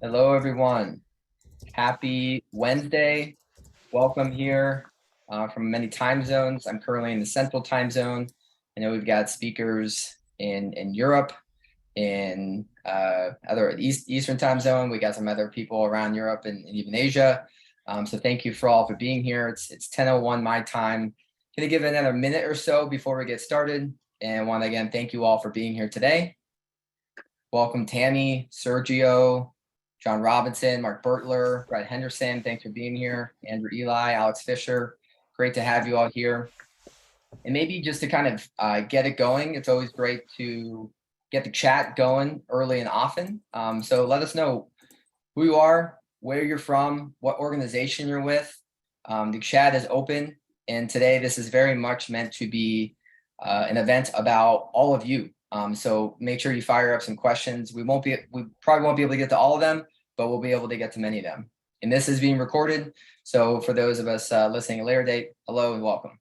Hello, everyone. Happy Wednesday. Welcome here from many time zones. I'm currently in the Central Time Zone. I know we've got speakers in Europe, in other Eastern Time Zone. We got some other people around Europe and even Asia. So thank you for all for being here. It's 10:01 my time. Gonna give it another minute or so before we get started. And want to again thank you all for being here today. Welcome Tammy, Sergio, John Robinson, Mark Bertler, Brett Henderson. Thanks for being here. Andrew Eli, Alex Fisher. Great to have you all here. And maybe just to kind of get it going, it's always great to get the chat going early and often. So let us know who you are, where you're from, what organization you're with. The chat is open. And today this is very much meant to be an event about all of you. So make sure you fire up some questions. We probably won't be able to get to all of them, but we'll be able to get to many of them. And this is being recorded. So for those of us listening at a later date, hello and welcome.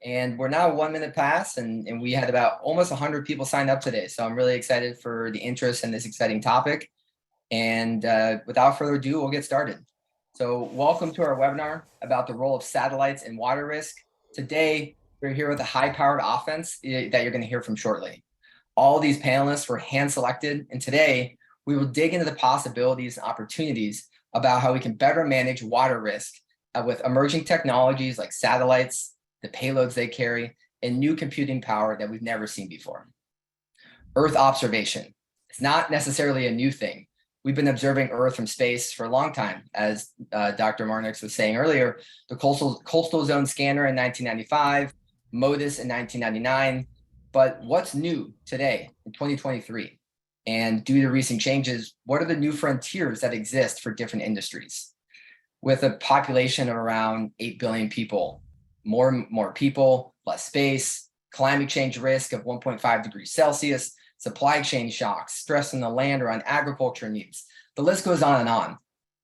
And we're now 1 minute past, and we had about almost 100 people signed up today. So I'm really excited for the interest in this exciting topic. And without further ado, we'll get started. So welcome to our webinar about the role of satellites in water risk. Today, we're here with a high-powered offense that you're going to hear from shortly. All these panelists were hand-selected, and today we will dig into the possibilities and opportunities about how we can better manage water risk with emerging technologies like satellites, the payloads they carry, and new computing power that we've never seen before. Earth observation. It's not necessarily a new thing. We've been observing Earth from space for a long time. As Dr. Marnix was saying earlier, the Coastal Zone Scanner in 1995, MODIS in 1999. But what's new today in 2023? And due to recent changes, what are the new frontiers that exist for different industries? With a population of around 8 billion people, more people, less space, climate change risk of 1.5 degrees Celsius, supply chain shocks, stress on the land or on agriculture needs. The list goes on and on.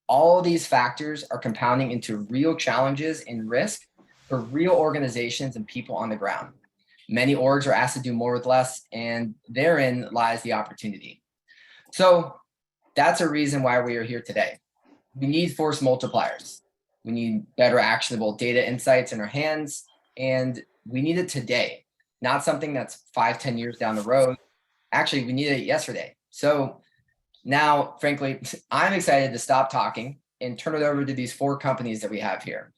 All of these factors are compounding into real challenges and risk for real organizations and people on the ground. Many orgs are asked to do more with less, and therein lies the opportunity. So that's a reason why we are here today. We need force multipliers. We need better actionable data insights in our hands, and we need it today, not something that's 5-10 years down the road. Actually, we need it yesterday. So now, frankly, I'm excited to stop talking and turn it over to these 4 companies that we have here.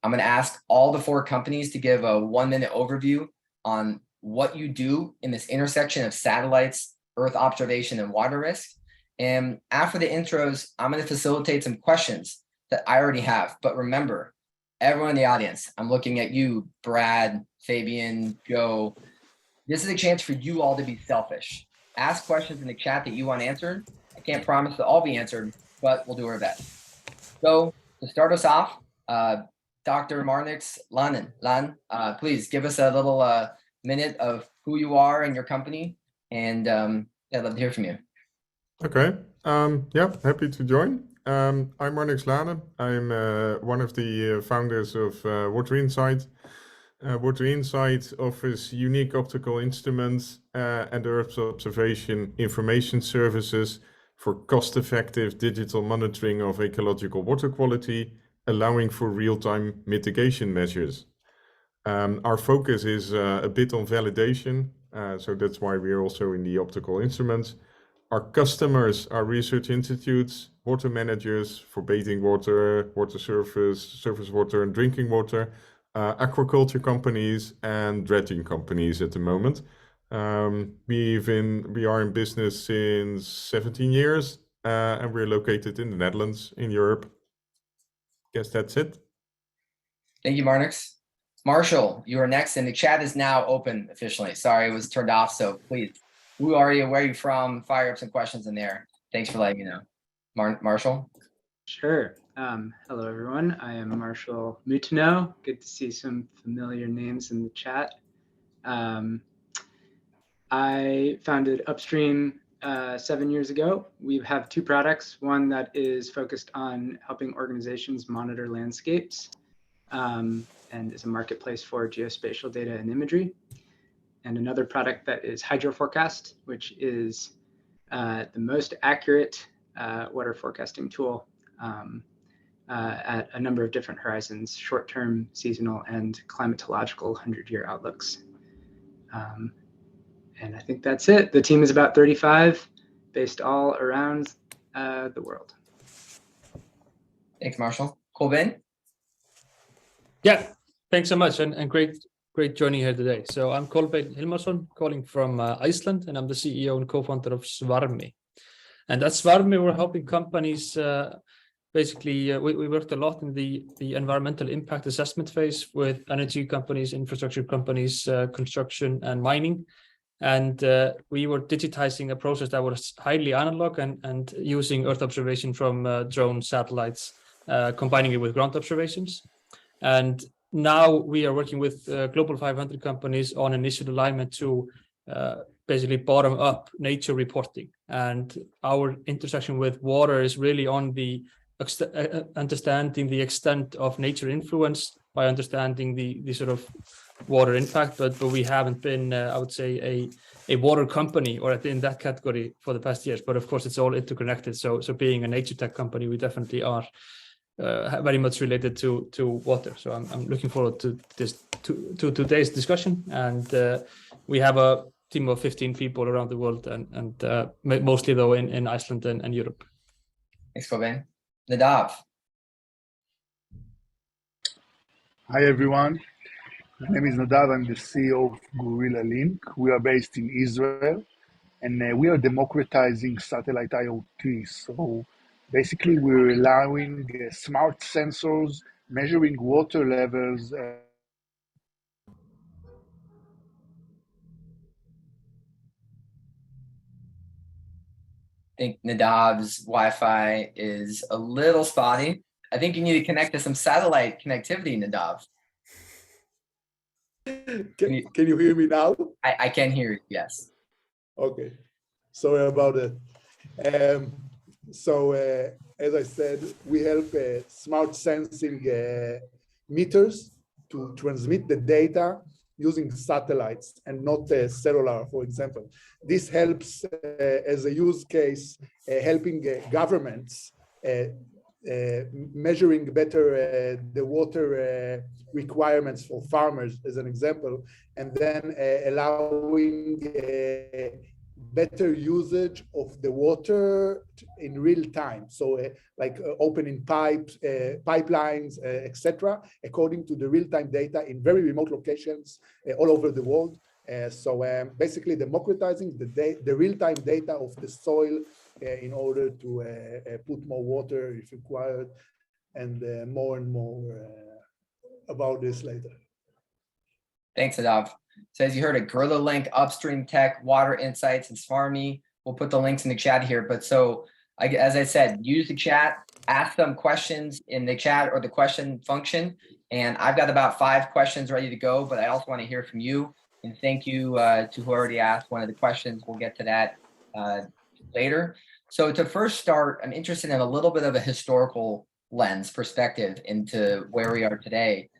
I'm going to ask all the 4 companies to give a 1-minute overview on what you do in this intersection of satellites, Earth observation, and water risk. And after the intros, I'm going to facilitate some questions that I already have. But remember, everyone in the audience, I'm looking at you, Brad, Fabian, Joe. This is a chance for you all to be selfish. Ask questions in the chat that you want answered. I can't promise they'll all be answered, but we'll do our best. So to start us off, Dr. Marnix Lan, please give us a little minute of who you are and your company, and I'd love to hear from you. Okay. Yeah, happy to join. I'm Marnix Lane. I'm one of the founders of Water Insight. Water Insight offers unique optical instruments and Earth observation information services for cost-effective digital monitoring of ecological water quality, allowing for real-time mitigation measures. Our focus is a bit on validation, so that's why we're also in the optical instruments. Our customers are research institutes, water managers for bathing water, water surface water and drinking water, aquaculture companies and dredging companies at the moment. We are in business since 17 years and we're located in the Netherlands in Europe. Guess that's it. Thank you, Marnix. Marshall, you are next, and the chat is now open officially. Sorry, it was turned off, so please. Who are you? Where are you from? Fire up some questions in there. Thanks for letting me know. Marshall? Sure. Hello, everyone. I am Marshall Mutino. Good to see some familiar names in the chat. I founded Upstream 7 years ago. We have 2 products, one that is focused on helping organizations monitor landscapes and is a marketplace for geospatial data and imagery. And another product that is Hydro Forecast, which is the most accurate water forecasting tool at a number of different horizons, short-term, seasonal, and climatological 100-year outlooks. And I think that's it. The team is about 35, based all around the world. Thanks, Marshall. Colben? Yeah, thanks so much, and great joining here today. So I'm Kolbeinn Hilmarsson, calling from Iceland, and I'm the CEO and co-founder of Svarmi. And at Svarmi, we're helping companies. Basically, we worked a lot in the environmental impact assessment phase with energy companies, infrastructure companies, construction, and mining. And we were digitizing a process that was highly analog and using Earth observation from drone satellites, combining it with ground observations. And now we are working with Global 500 companies on initial alignment to basically bottom-up nature reporting. And our intersection with water is really on the understanding the extent of nature influence by understanding the sort of water impact, but we haven't been, I would say, a water company or in that category for the past years. But of course, it's all interconnected. So being a nature tech company, we definitely are very much related to water. So I'm looking forward to today's discussion. And we have a team of 15 people around the world, and mostly though in Iceland and Europe. Thanks, Colben. Nadav? Hi, everyone. My name is Nadav. I'm the CEO of Gorilla Link. We are based in Israel, and we are democratizing satellite IoT. So basically, we're allowing smart sensors measuring water levels. I think Nadav's Wi-Fi is a little spotty. I think you need to connect to some satellite connectivity, Nadav. Can you hear me now? I can hear you, yes. Okay, sorry about it. As I said, we help smart sensing meters to transmit the data using satellites and not cellular, for example. This helps as a use case, helping governments measuring better the water requirements for farmers, as an example, and then allowing better usage of the water in real time. So like opening pipes, pipelines, etc., according to the real-time data in very remote locations all over the world. Basically democratizing the real-time data of the soil in order to put more water if required, and more about this later. Thanks, Nadav. So as you heard, a Gorilla Link, Upstream Tech, Water Insights, and Svarmi. We'll put the links in the chat here. But so, as I said, use the chat, ask them questions in the chat or the question function. And I've got about 5 questions ready to go, but I also want to hear from you. And thank you to who already asked one of the questions. We'll get to that later. So to first start, I'm interested in a little bit of a historical lens perspective into where we are today.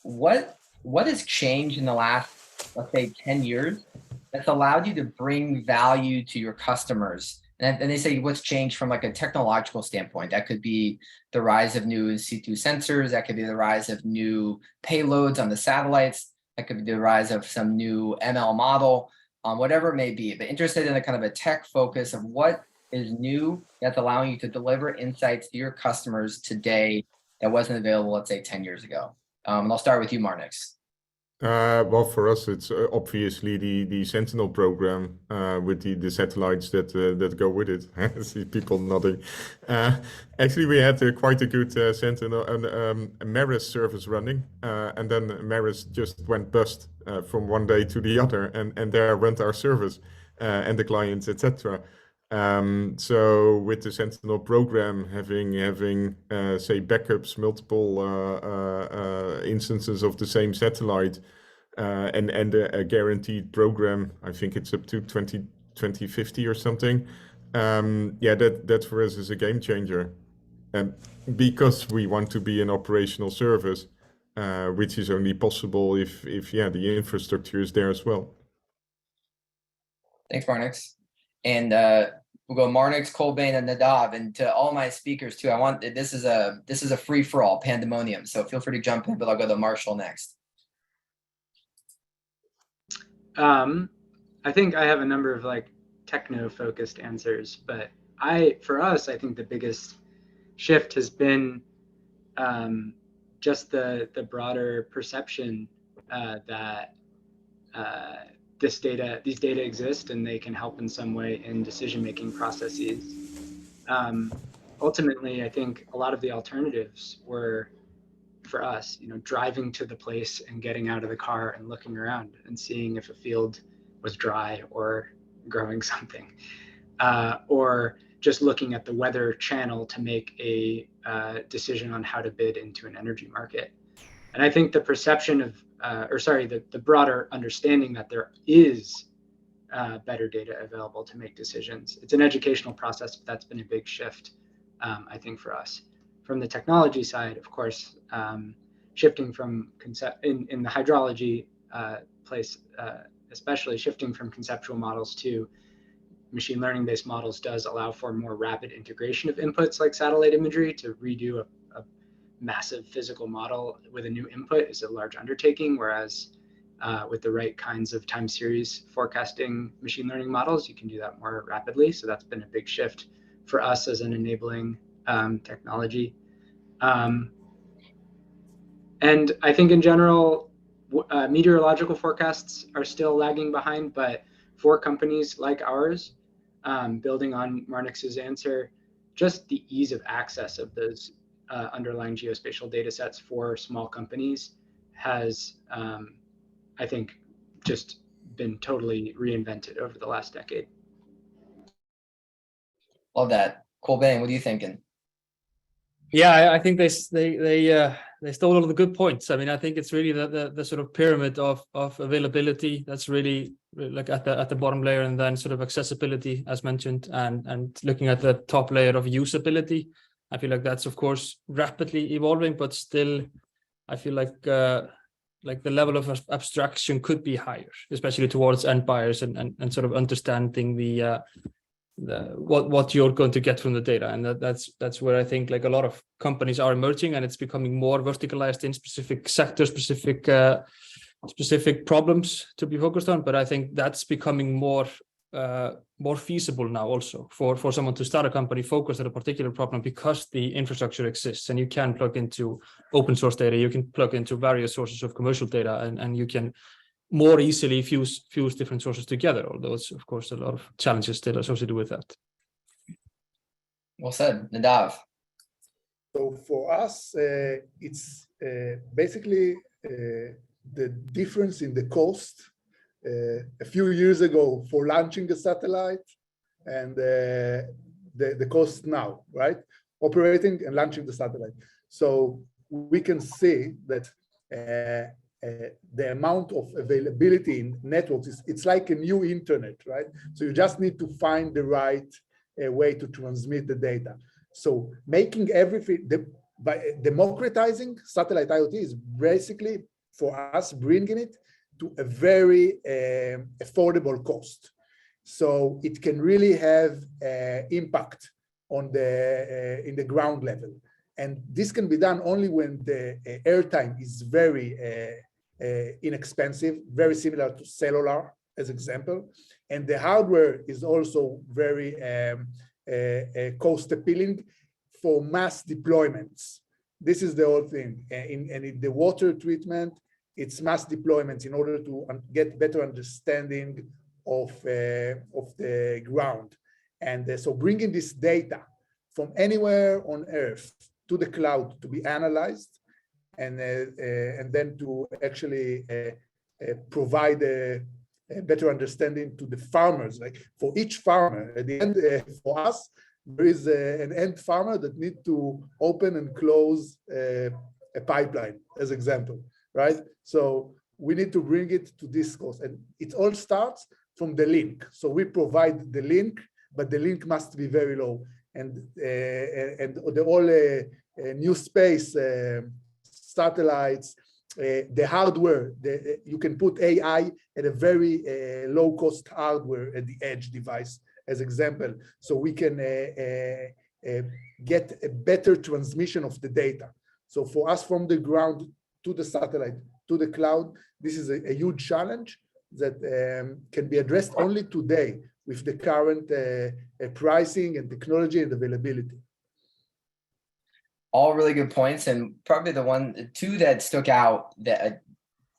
What has changed in the last, let's say, 10 years that's allowed you to bring value to your customers? And they say what's changed from like a technological standpoint. That could be the rise of new C2 sensors. That could be the rise of new payloads on the satellites. That could be the rise of some new ML model, whatever it may be. But interested in a kind of a tech focus of what is new that's allowing you to deliver insights to your customers today that wasn't available, let's say, 10 years ago. And I'll start with you, Marnix. Well, for us, it's obviously the Sentinel program with the satellites that go with it. I see people nodding. Actually, we had quite a good Sentinel and Maris service running, and then Maris just went bust from one day to the other, and there went our service and the clients, etc. So with the Sentinel program, having say backups, multiple instances of the same satellite, and a guaranteed program, I think it's up to 2050 or something. Yeah, that for us is a game changer, because we want to be an operational service, which is only possible if the infrastructure is there as well. Thanks, Marnix. And We'll go Marnix, Colbain, and Nadav. And to all my speakers too, this is a free for all pandemonium. So feel free to jump in, but I'll go to Marshall next. I think I have a number of like techno-focused answers, but for us, I think the biggest shift has been just the broader perception that these data exist and they can help in some way in decision-making processes. Ultimately, I think a lot of the alternatives were, for us, driving to the place and getting out of the car and looking around and seeing if a field was dry or growing something, or just looking at the weather channel to make a decision on how to bid into an energy market. And I think the perception of, the broader understanding that there is better data available to make decisions. It's an educational process, but that's been a big shift, I think, for us. From the technology side, of course, shifting from in the hydrology place, especially shifting from conceptual models to machine learning based models does allow for more rapid integration of inputs like satellite imagery. To redo a massive physical model with a new input is a large undertaking, whereas with the right kinds of time series forecasting machine learning models, you can do that more rapidly. So that's been a big shift for us as an enabling technology. And I think in general, meteorological forecasts are still lagging behind, but for companies like ours, building on Marnix's answer, just the ease of access of those underlying geospatial data sets for small companies has, I think, just been totally reinvented over the last decade. Love that. Colbain, what are you thinking? Yeah, I think they stole all of the good points. I mean, I think it's really the sort of pyramid of availability that's really like at the bottom layer, and then sort of accessibility, as mentioned, and looking at the top layer of usability. I feel like that's of course rapidly evolving, but still, I feel like the level of abstraction could be higher, especially towards end buyers and sort of understanding what you're going to get from the data. And that's where I think like a lot of companies are emerging, and it's becoming more verticalized in specific sectors, specific problems to be focused on. But I think that's becoming more feasible now also for someone to start a company focused on a particular problem, because the infrastructure exists and you can plug into open source data, you can plug into various sources of commercial data, and you can more easily fuse different sources together, although it's of course a lot of challenges still associated with that. Well said. Nadav. So for us, it's basically the difference in the cost a few years ago for launching a satellite and the cost now, right? Operating and launching the satellite. So we can see that the amount of availability in networks it's like a new internet, right? So you just need to find the right way to transmit the data. So making everything, by democratizing satellite IoT is basically for us bringing it to a very affordable cost. So it can really have impact on in the ground level. And this can be done only when the airtime is very inexpensive, very similar to cellular as example. And the hardware is also very cost appealing for mass deployments. This is the whole thing. And in the water treatment, it's mass deployments in order to get better understanding of the ground. And so bringing this data from anywhere on Earth to the cloud to be analyzed, and then to actually provide a better understanding to the farmers. Like for each farmer, at the end, for us, there is an end farmer that needs to open and close a pipeline, as example, right? So we need to bring it to this cost, and it all starts from the link. So we provide the link, but the link must be very low, and the all new space satellites, the hardware, you can put AI at a very low cost hardware at the edge device as example, so we can get a better transmission of the data. So for us, from the ground to the satellite to the cloud, this is a huge challenge that can be addressed only today with the current pricing and technology and availability. All really good points, and probably two that stuck out that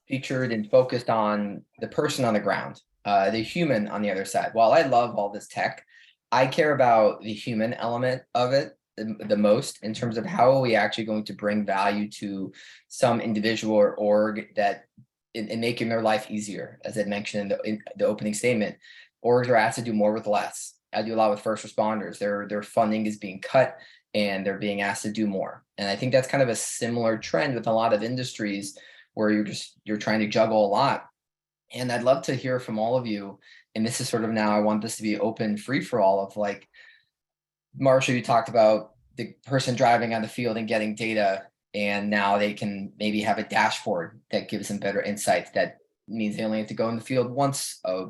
featured and focused on the person on the ground, the human on the other side. While I love all this tech, I care about the human element of it the most, in terms of how are we actually going to bring value to some individual or org that in making their life easier. As I mentioned in the opening statement, orgs are asked to do more with less. I do a lot with first responders. Their funding is being cut and they're being asked to do more. And I think that's kind of a similar trend with a lot of industries where you're trying to juggle a lot. And I'd love to hear from all of you. And this is sort of, now I want this to be open, free for all, of like, Marshall, you talked about the person driving on the field and getting data, and now they can maybe have a dashboard that gives them better insights. That means they only have to go in the field once a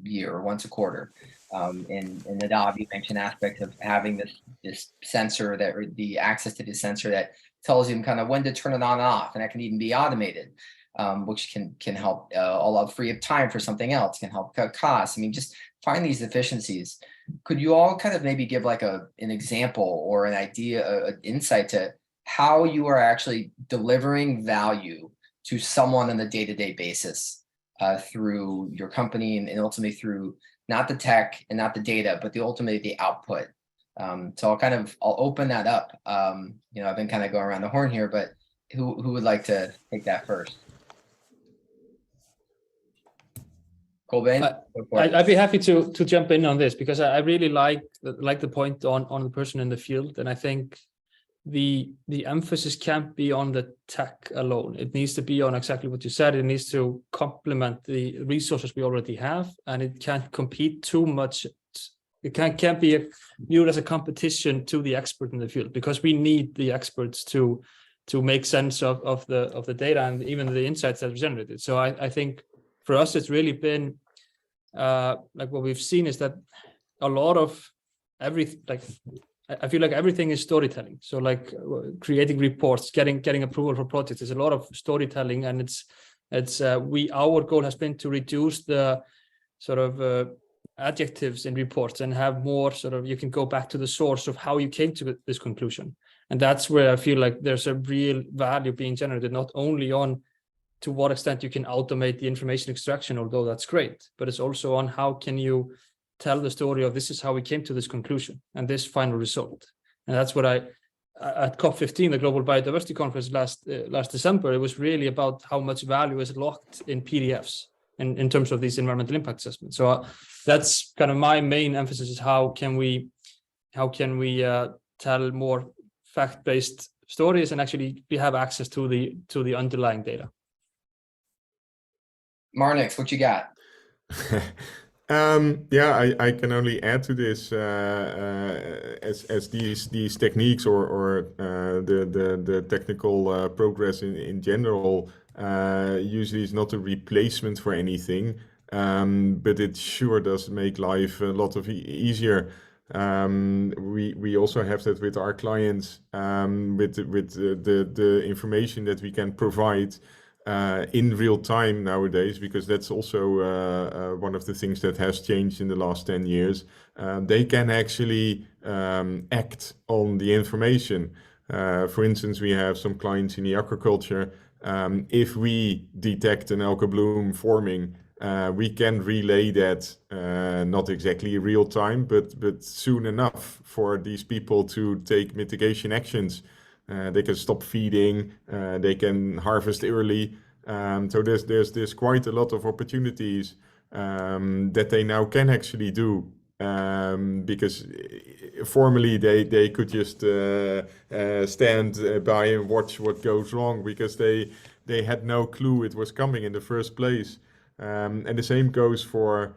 year or once a quarter. And Nadav, you mentioned aspects of having this sensor, that, or the access to the sensor that tells you kind of when to turn it on and off, and that can even be automated, which can help allow free up time for something else, can help cut costs. I mean, just find these efficiencies. Could you all kind of maybe give like an example or an idea, an insight to how you are actually delivering value to someone on a day-to-day basis through your company, and ultimately through not the tech and not the data, but ultimately the output? So I'll open that up. I've been kind of going around the horn here, but who would like to take that first? Colbain? I'd be happy to jump in on this, because I really like the point on the person in the field, and I think the emphasis can't be on the tech alone. It needs to be on exactly what you said. It needs to complement the resources we already have, and it can't compete too much. It can't be viewed as a competition to the expert in the field, because we need the experts to make sense of the data and even the insights that are generated. So I think for us, it's really been like what we've seen is that a lot of I feel like everything is storytelling. So like creating reports, getting approval for projects is a lot of storytelling, and our goal has been to reduce the sort of adjectives in reports and have more sort of, you can go back to the source of how you came to this conclusion. And that's where I feel like there's a real value being generated, not only on to what extent you can automate the information extraction, although that's great, but it's also on how can you tell the story of this is how we came to this conclusion and this final result. And that's what at COP15, the Global Biodiversity Conference last December, it was really about how much value is locked in PDFs in terms of these environmental impact assessments. So that's kind of my main emphasis, is how can we tell more fact-based stories and actually have access to the underlying data. Marnix, what you got? I can only add to this as these techniques or the technical progress in general usually is not a replacement for anything, but it sure does make life a lot easier. We also have that with our clients, with the information that we can provide in real time nowadays, because that's also one of the things that has changed in the last 10 years. They can actually act on the information. For instance, we have some clients in the aquaculture. If we detect an algal bloom forming, we can relay that, not exactly real time, but soon enough for these people to take mitigation actions. They can stop feeding, they can harvest early. So there's quite a lot of opportunities that they now can actually do, because formerly they could just stand by and watch what goes wrong, because they had no clue it was coming in the first place. And the same goes for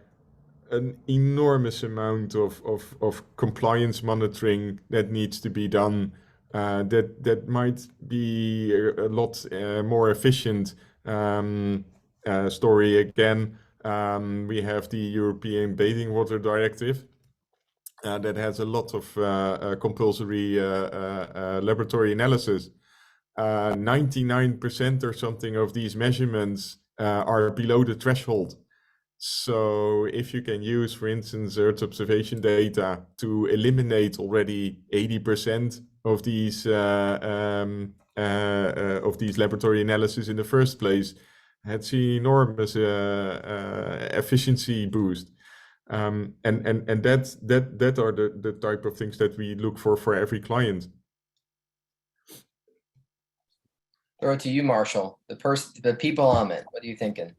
an enormous amount of compliance monitoring that needs to be done. That might be a lot more efficient. Story again. We have the European Bathing Water Directive, that has a lot of compulsory laboratory analysis. 99% or something of these measurements are below the threshold. So if you can use, for instance, Earth observation data to eliminate already 80% of these laboratory analysis in the first place, that's an enormous efficiency boost. And that are the type of things that we look for every client. Throw it to you, Marshall. The people element. What are you thinking?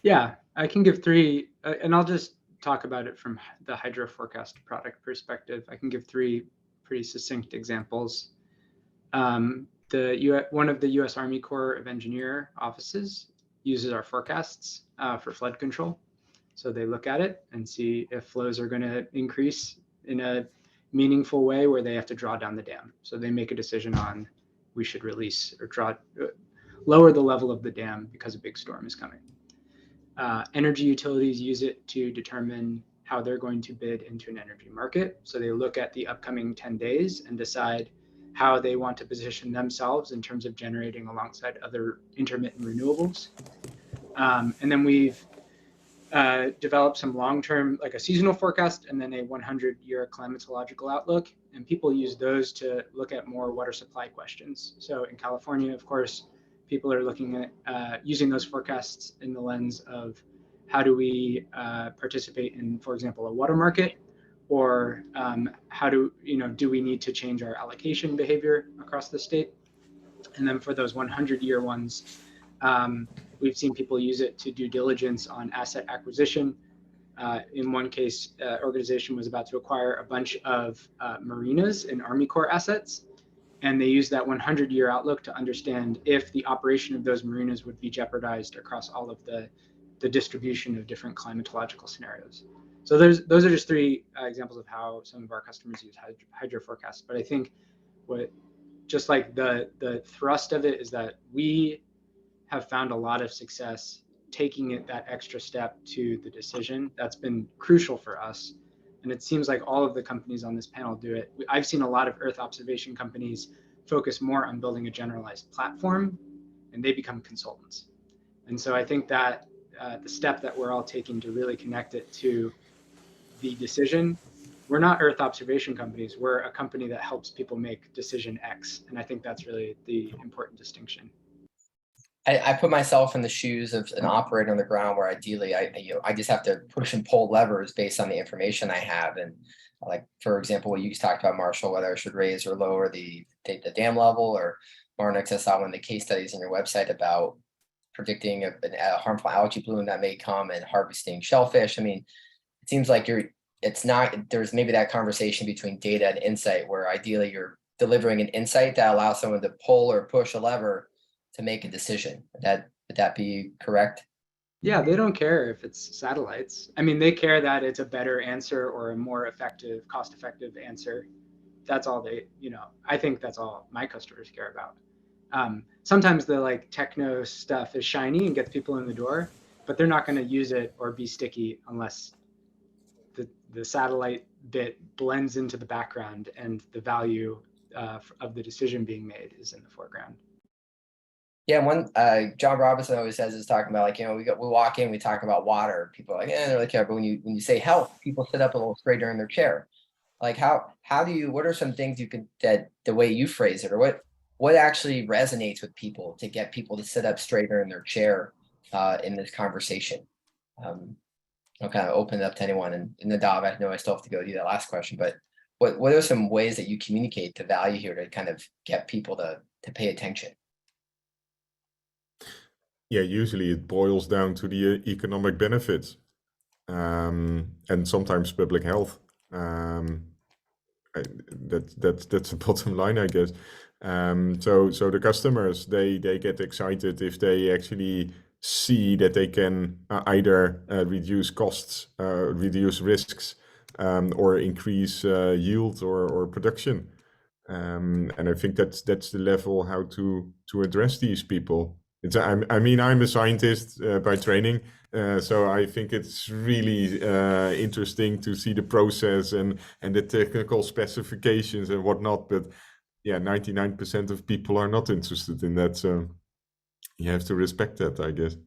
Yeah, I can give three, and I'll just talk about it from the Hydro Forecast product perspective. I can give three pretty succinct examples. One of the U.S. Army Corps of Engineer offices uses our forecasts for flood control. So they look at it and see if flows are going to increase in a meaningful way where they have to draw down the dam. So they make a decision on we should release or lower the level of the dam because a big storm is coming. Energy utilities use it to determine how they're going to bid into an energy market. So they look at the upcoming 10 days and decide how they want to position themselves in terms of generating alongside other intermittent renewables. And then we've developed some long-term, like a seasonal forecast, and then a 100-year climatological outlook. And people use those to look at more water supply questions. So in California, of course, people are looking at using those forecasts in the lens of how do we participate in, for example, a water market, or how do we need to change our allocation behavior across the state? And then for those 100-year ones, we've seen people use it to do diligence on asset acquisition. In one case, organization was about to acquire a bunch of marinas and Army Corps assets. And they use that 100-year outlook to understand if the operation of those marinas would be jeopardized across all of the distribution of different climatological scenarios. So those are just three examples of how some of our customers use hydro forecasts. But I think just like the thrust of it is that we have found a lot of success taking it that extra step to the decision. That's been crucial for us. And it seems like all of the companies on this panel do it. I've seen a lot of Earth observation companies focus more on building a generalized platform, and they become consultants. And so I think that the step that we're all taking to really connect it to the decision, we're not Earth observation companies. We're a company that helps people make decision X. And I think that's really the important distinction. I put myself in the shoes of an operator on the ground where ideally I just have to push and pull levers based on the information I have. And like, for example, what you talked about, Marshall, whether I should raise or lower the dam level, or Marnix, I saw one of the case studies on your website about predicting a harmful algae bloom that may come and harvesting shellfish. I mean, it seems like there's maybe that conversation between data and insight where ideally you're delivering an insight that allows someone to pull or push a lever to make a decision. Would that be correct? Yeah, they don't care if it's satellites. I mean, they care that it's a better answer or a more effective, cost-effective answer. That's all I think that's all my customers care about. Sometimes the techno stuff is shiny and gets people in the door, but they're not going to use it or be sticky unless the satellite bit blends into the background and the value of the decision being made is in the foreground. Yeah, one John Robinson always says is talking about we walk in, we talk about water, people are like, they don't really care. But when you say health, people sit up a little straighter in their chair. Like what are some things that the way you phrase it, or what actually resonates with people to get people to sit up straighter in their chair in this conversation? I'll kind of open it up to anyone. And Nadav, I know I still have to go do that last question, but what are some ways that you communicate the value here to kind of get people to pay attention? Yeah, usually it boils down to the economic benefits, and sometimes public health. That's the bottom line, I guess. So the customers they get excited if they actually see that they can either reduce costs, reduce risks, or increase yield or production. And I think that's the level how to address these people. I'm a scientist by training, So I think it's really interesting to see the process and the technical specifications and whatnot. But yeah, 99% of people are not interested in that. So you have to respect that, I guess.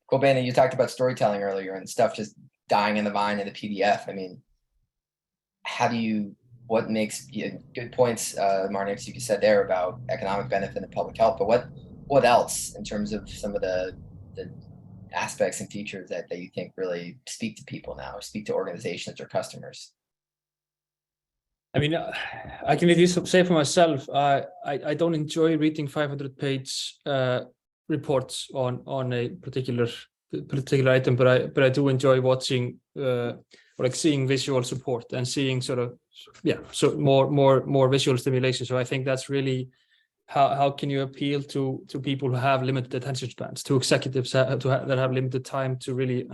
Cool, Bana, you talked about storytelling earlier and stuff just dying in the vine in the PDF. I mean, what makes good points, Marnix, you said there about economic benefit and public health, but what else in terms of some of the aspects and features that you think really speak to people now, or speak to organizations or customers? I mean, I can at least say for myself, I don't enjoy reading 500-page reports on a particular item, but I do enjoy watching or like seeing visual support and seeing sort of more visual stimulation. So I think that's really how can you appeal to people who have limited attention spans, to executives that have limited time to really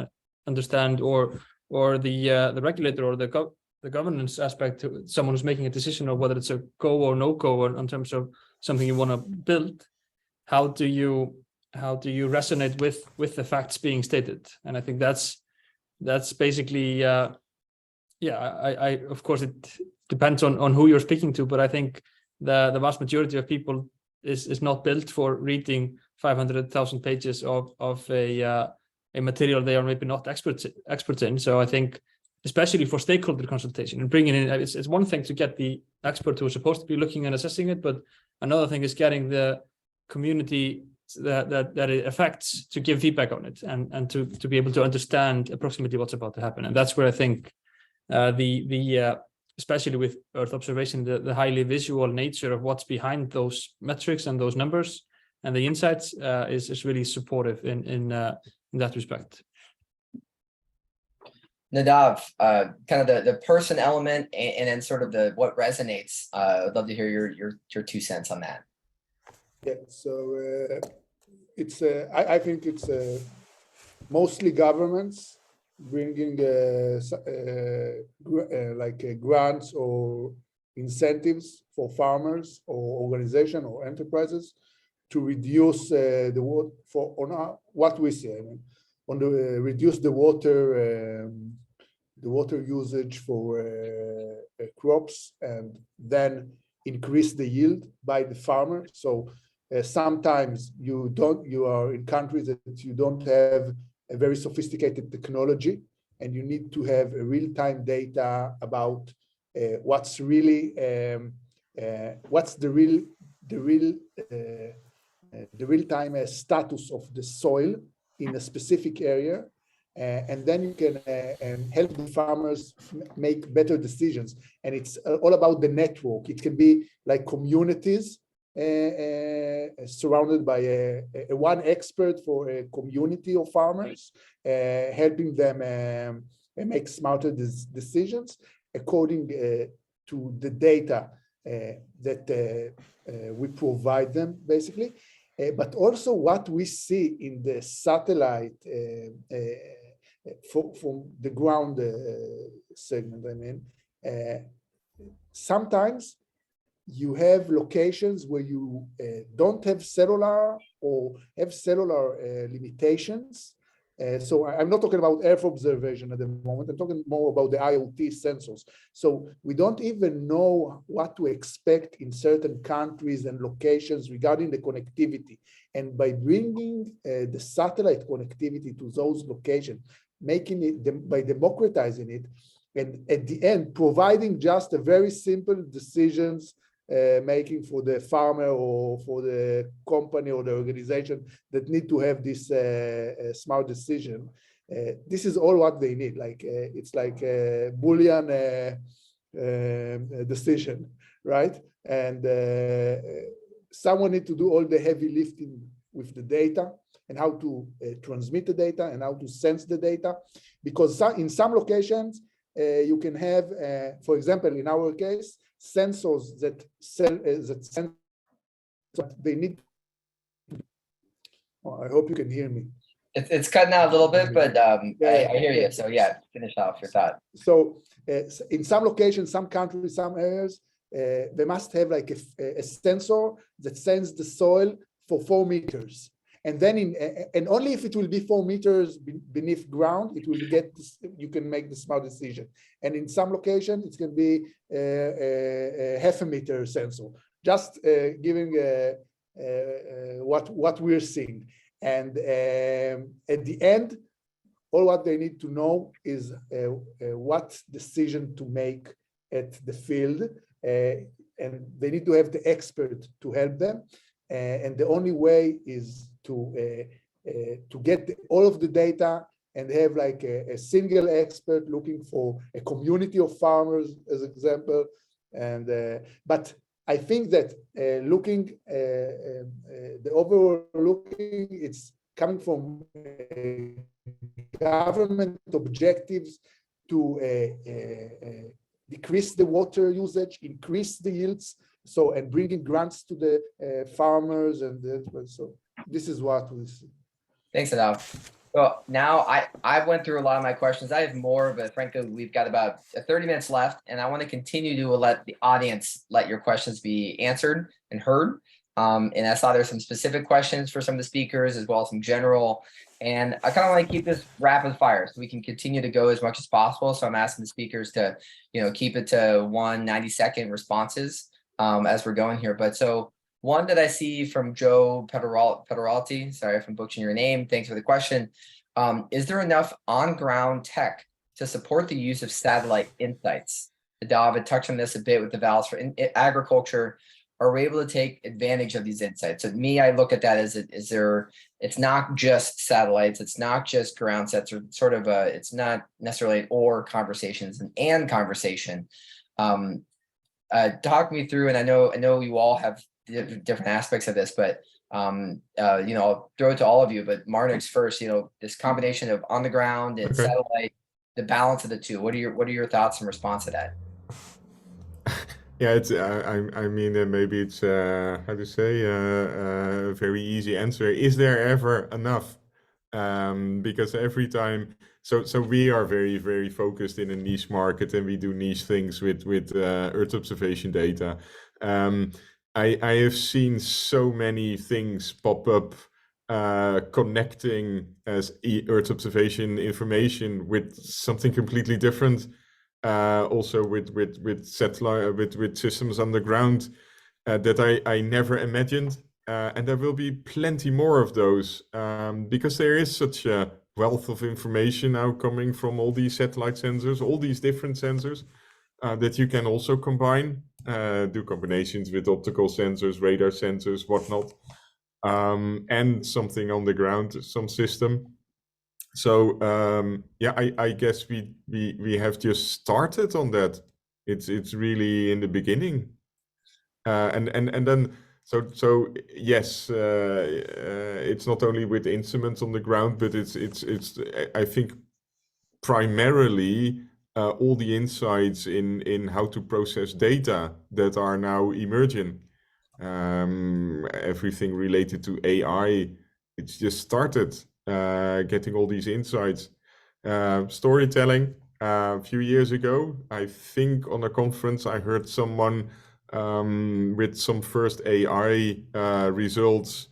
understand, or the regulator or the governance aspect, to someone who's making a decision of whether it's a go or no go in terms of something you want to build. How do you resonate with the facts being stated? And I think that's basically I of course it depends on who you're speaking to, but I think the vast majority of people is not built for reading 500,000 pages of a material they are maybe not experts in. So I think, especially for stakeholder consultation and bringing in, it's one thing to get the expert who is supposed to be looking and assessing it, but another thing is getting the community that it affects to give feedback on it and to be able to understand approximately what's about to happen. And that's where I think especially with Earth observation, the highly visual nature of what's behind those metrics and those numbers and the insights is really supportive in that respect. Nadav, kind of the person element and then sort of what resonates. I'd love to hear your 2 cents on that. Yeah, so I think it's mostly governments bringing grants or incentives for farmers or organizations or enterprises to reduce the water what we see. I mean, reduce the water usage for crops and then increase the yield by the farmer. So sometimes you are in countries that you don't have a very sophisticated technology, and you need to have a real-time data about what's really what's the real-time status of the soil in a specific area, and then you can help the farmers make better decisions. And it's all about the network. It can be like communities surrounded by one expert for a community of farmers, helping them make smarter decisions according to the data that we provide them, basically. But also what we see in the satellite from the ground segment, I mean, sometimes you have locations where you don't have cellular or have cellular limitations. So I'm not talking about Earth observation at the moment. I'm talking more about the IoT sensors. So we don't even know what to expect in certain countries and locations regarding the connectivity. And by bringing the satellite connectivity to those locations, making it by democratizing it, and at the end providing just a very simple decisions making for the farmer or for the company or the organization that need to have this smart decision. This is all what they need. Like it's like a Boolean decision, right? And someone need to do all the heavy lifting with the data and how to transmit the data and how to sense the data. Because in some locations, you can have, for example, in our case, sensors that sense what they need. Oh, I hope you can hear me. It's cutting out a little bit, but I hear you. So yeah, finish off your thought. So in some locations, some countries, some areas, they must have like a sensor that sends the soil for 4 meters. And then and only if it will be 4 meters beneath ground, it will get this, you can make the smart decision. And in some locations, it can be a half a meter sensor, just giving what we're seeing. And at the end, all what they need to know is what decision to make at the field, and they need to have the expert to help them. And the only way is to get all of the data and have like a single expert looking for a community of farmers, as example. And but I think that looking the overall looking, it's coming from government objectives to decrease the water usage, increase the yields, so and bringing grants to the farmers, and so this is what we see. Thanks, Nadav. Well, now I went through a lot of my questions. I have more, but frankly, we've got about 30 minutes left, and I want to continue to let the audience let your questions be answered and heard. And I saw there's some specific questions for some of the speakers as well as some general. And I kind of want to keep this rapid fire so we can continue to go as much as possible. So I'm asking the speakers to, keep it to 90-second responses as we're going here. But so one that I see from Joe Pederalti, sorry if I'm butchering your name, thanks for the question. Is there enough on-ground tech to support the use of satellite insights? Nadav had touched on this a bit with the valves for agriculture. Are we able to take advantage of these insights? So me, I look at that as it's not just satellites, it's not just ground sets, or sort of it's not necessarily an or conversation, it's an and conversation. Talk me through, and I know you all have different aspects of this, but I'll throw it to all of you, but Marnix first, this combination of on the ground and satellite, the balance of the two. What are your thoughts in response to that? Yeah, it's. I mean, maybe it's how to say a very easy answer. Is there ever enough? Because every time, so we are very, very focused in a niche market, and we do niche things with Earth observation data. I have seen so many things pop up connecting as Earth observation information with something completely different. Also with satellite, with systems underground that I never imagined, and there will be plenty more of those because there is such a wealth of information now coming from all these satellite sensors, all these different sensors that you can also combine, do combinations with optical sensors, radar sensors, whatnot, and something on the ground, some system. So I guess we have just started on that. It's really in the beginning, and then so yes, it's not only with instruments on the ground, but it's I think primarily all the insights in how to process data that are now emerging. Everything related to AI, it's just started. Getting all these insights. Storytelling, a few years ago, I think on a conference, I heard someone with some first AI results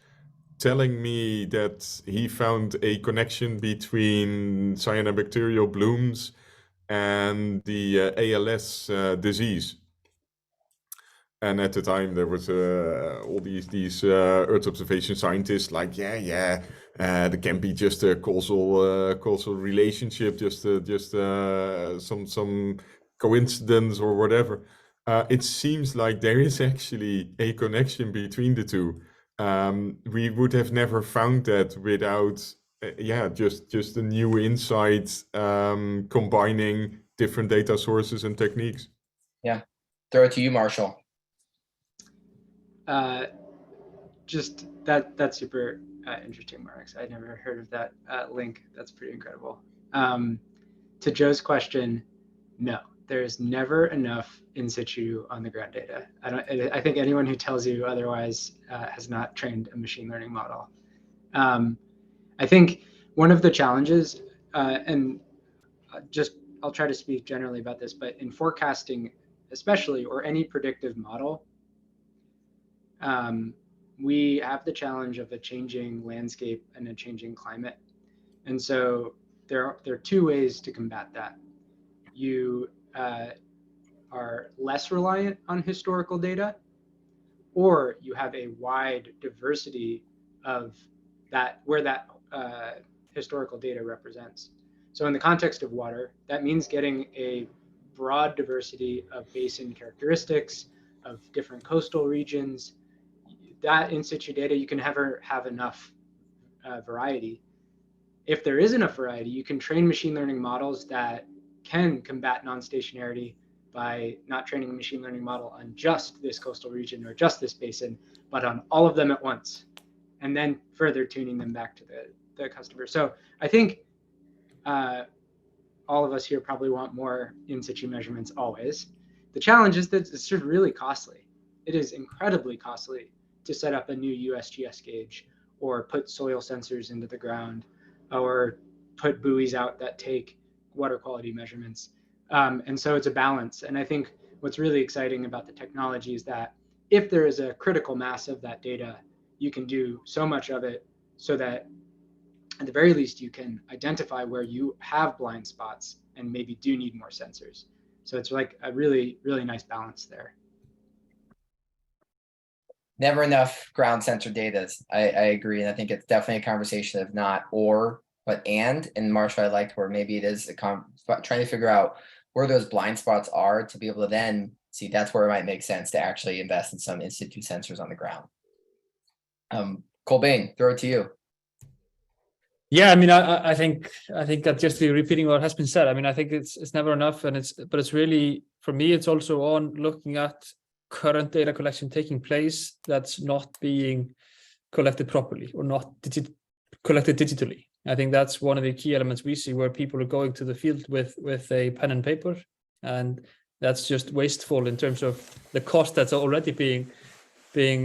telling me that he found a connection between cyanobacterial blooms and the ALS disease. And at the time, there was all these Earth observation scientists like, there can be just a causal relationship, just some coincidence or whatever. It seems like there is actually a connection between the two. We would have never found that without, just a new insight combining different data sources and techniques. Yeah, throw it to you, Marshall. Just that's super interesting, Marnix. I'd never heard of that link. That's pretty incredible. To Joe's question, no, there's never enough in situ on the ground data. I think anyone who tells you otherwise has not trained a machine learning model. I think one of the challenges, and I'll try to speak generally about this, but in forecasting especially, or any predictive model, we have the challenge of a changing landscape and a changing climate. And so there are two ways to combat that. You are less reliant on historical data, or you have a wide diversity of that, where that historical data represents. So in the context of water, that means getting a broad diversity of basin characteristics, of different coastal regions. That in situ data, you can never have enough variety. If there is enough variety, you can train machine learning models that can combat non-stationarity by not training a machine learning model on just this coastal region or just this basin, but on all of them at once, and then further tuning them back to the customer. So I think all of us here probably want more in situ measurements always. The challenge is that it's just really costly. It is incredibly costly to set up a new USGS gauge or put soil sensors into the ground or put buoys out that take water quality measurements. And so it's a balance. And I think what's really exciting about the technology is that if there is a critical mass of that data, you can do so much of it so that at the very least, you can identify where you have blind spots and maybe do need more sensors. So it's like a really, really nice balance there. Never enough ground sensor data. I agree. And I think it's definitely a conversation of not or, but and. And Marshall, I liked where maybe it is trying to figure out where those blind spots are to be able to then see that's where it might make sense to actually invest in some in-situ sensors on the ground. Colbain, throw it to you. Yeah, I mean, I think that just repeating what has been said. I mean, I think it's never enough, and it's really, for me, it's also on looking at current data collection taking place that's not being collected properly or not collected digitally. I think that's one of the key elements we see, where people are going to the field with a pen and paper, and that's just wasteful in terms of the cost that's already being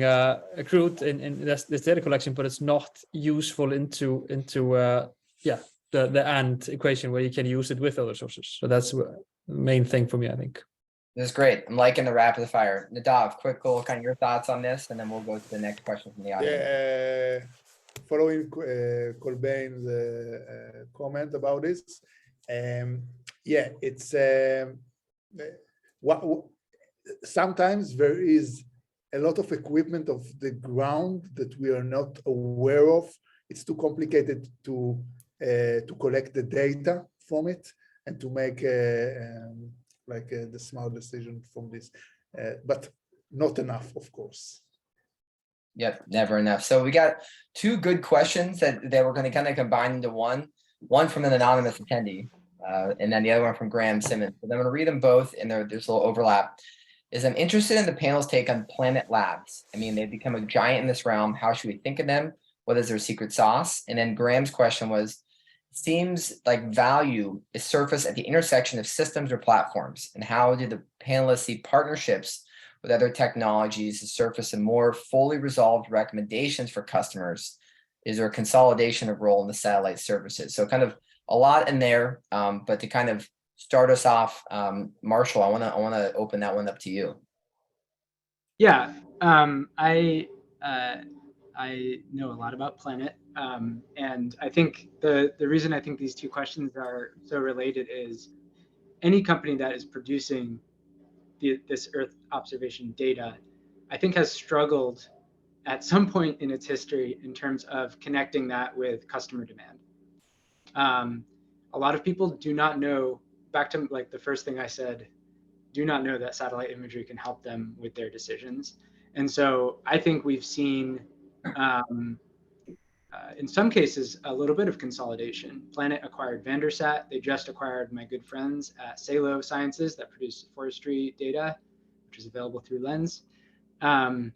accrued in this data collection, but it's not useful into the AND equation where you can use it with other sources. So that's the main thing for me, I think. This is great. I'm liking the rapid fire. Nadav, quick little kind of your thoughts on this, and then we'll go to the next question from the audience. Yeah, following Colbain's comment about this, yeah, it's sometimes there is a lot of equipment of the ground that we are not aware of. It's too complicated to collect the data from it and to make the smart decision from this, but not enough, of course. Yep, never enough. So we got two good questions that we're going to kind of combine into one from an anonymous attendee, and then the other one from Graham Simmons. So I'm going to read them both, and there's a little overlap. I'm interested in the panel's take on Planet Labs. I mean, they've become a giant in this realm. How should we think of them? What is their secret sauce? And then Graham's question was, seems like value is surfaced at the intersection of systems or platforms. And how do the panelists see partnerships with other technologies to surface a more fully resolved recommendations for customers? Is there a consolidation of role in the satellite services? So kind of a lot in there, but to kind of start us off, Marshall, I want to open that one up to you. Yeah, I know a lot about Planet, and I think the reason I think these two questions are so related is any company that is producing this Earth observation data, I think, has struggled at some point in its history in terms of connecting that with customer demand. A lot of people do not know, back to like the first thing I said, do not know that satellite imagery can help them with their decisions. And so I think we've seen, in some cases, a little bit of consolidation. Planet acquired Vandersat. They just acquired my good friends at Salo Sciences that produce forestry data, which is available through Lens. I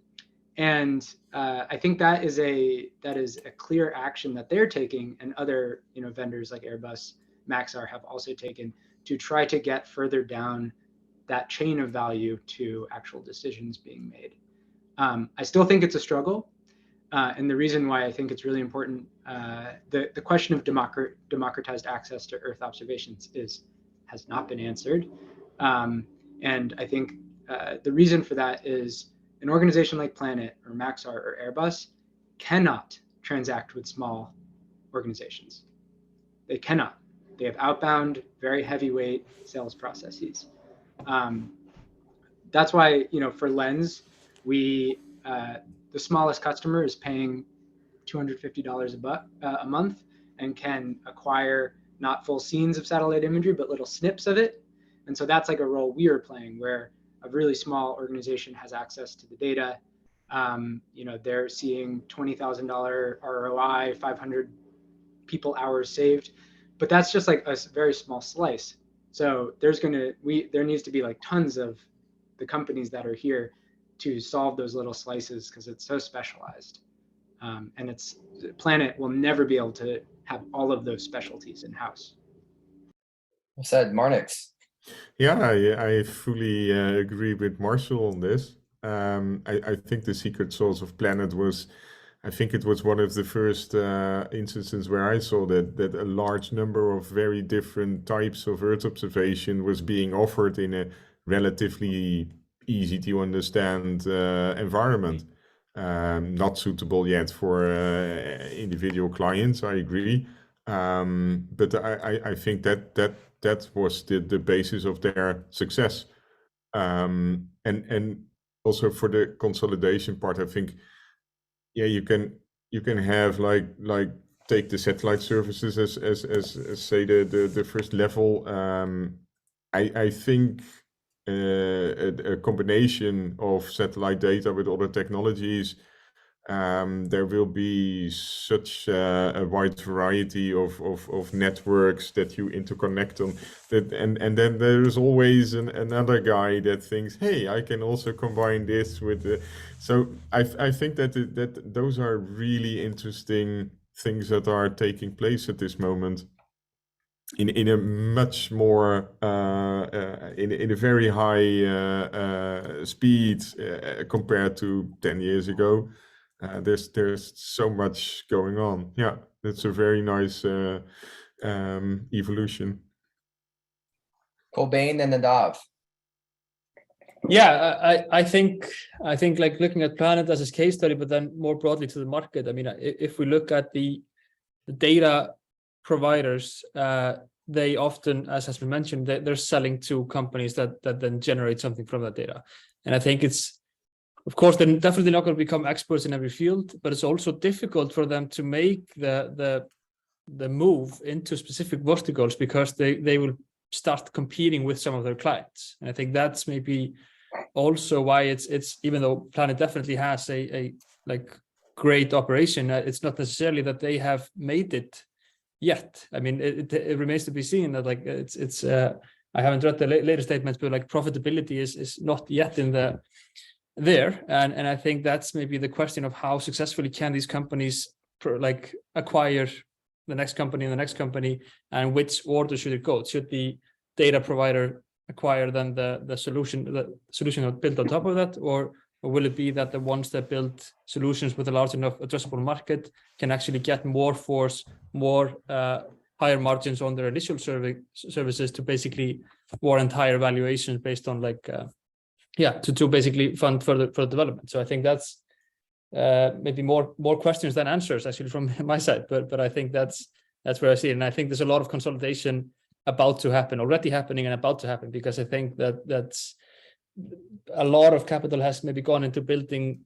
think that is a clear action that they're taking, and other vendors like Airbus, Maxar have also taken to try to get further down that chain of value to actual decisions being made. I still think it's a struggle, and the reason why I think it's really important, the question of democratized access to Earth observations has not been answered, and I think the reason for that is an organization like Planet or Maxar or Airbus cannot transact with small organizations. They cannot. They have outbound, very heavyweight sales processes. That's why, for Lens, the smallest customer is paying $250 a month and can acquire not full scenes of satellite imagery, but little snips of it. And so that's like a role we are playing, where a really small organization has access to the data. They're seeing $20,000 ROI, 500 people hours saved, but that's just like a very small slice. So there needs to be like tons of the companies that are here to solve those little slices, because it's so specialized. And Planet will never be able to have all of those specialties in-house. Well said, Marnix. Yeah, I fully agree with Marshall on this. I think the secret sauce of Planet was, I think it was one of the first instances where I saw that a large number of very different types of Earth observation was being offered in a relatively easy to understand environment. Not suitable yet for individual clients, I agree. But I think that was the basis of their success. And also for the consolidation part, I think, yeah, you can have like take the satellite services as say the first level. I think a combination of satellite data with other technologies, there will be such a wide variety of networks that you interconnect on that, and then there's always another guy that thinks, hey, I can also combine this with the, so I think that those are really interesting things that are taking place at this moment in a much more in a very high speed compared to 10 years ago. There's so much going on. Yeah, that's a very nice evolution. Cobain and Nadav. Yeah, I think like looking at Planet as a case study, but then more broadly to the market. I mean, if we look at the data providers, they often, as has been mentioned, they're selling to companies that then generate something from that data. And I think it's, of course, they're definitely not going to become experts in every field, but it's also difficult for them to make the move into specific verticals, because they will start competing with some of their clients. And I think that's maybe also why it's even though Planet definitely has a like great operation, it's not necessarily that they have made it yet. I mean, it remains to be seen that like it's I haven't read the later statements, but like profitability is not yet in there, and I think that's maybe the question of how successfully can these companies like acquire the next company and the next company, and which order should it go? Should the data provider acquire then the solution built on top of that, or will it be that the ones that build solutions with a large enough addressable market can actually get more force, more higher margins on their initial services to basically warrant higher valuations based on like to basically fund further development? So I think that's maybe more questions than answers actually from my side, but I think that's where I see it. And I think there's a lot of consolidation about to happen, already happening and about to happen, because I think that's a lot of capital has maybe gone into building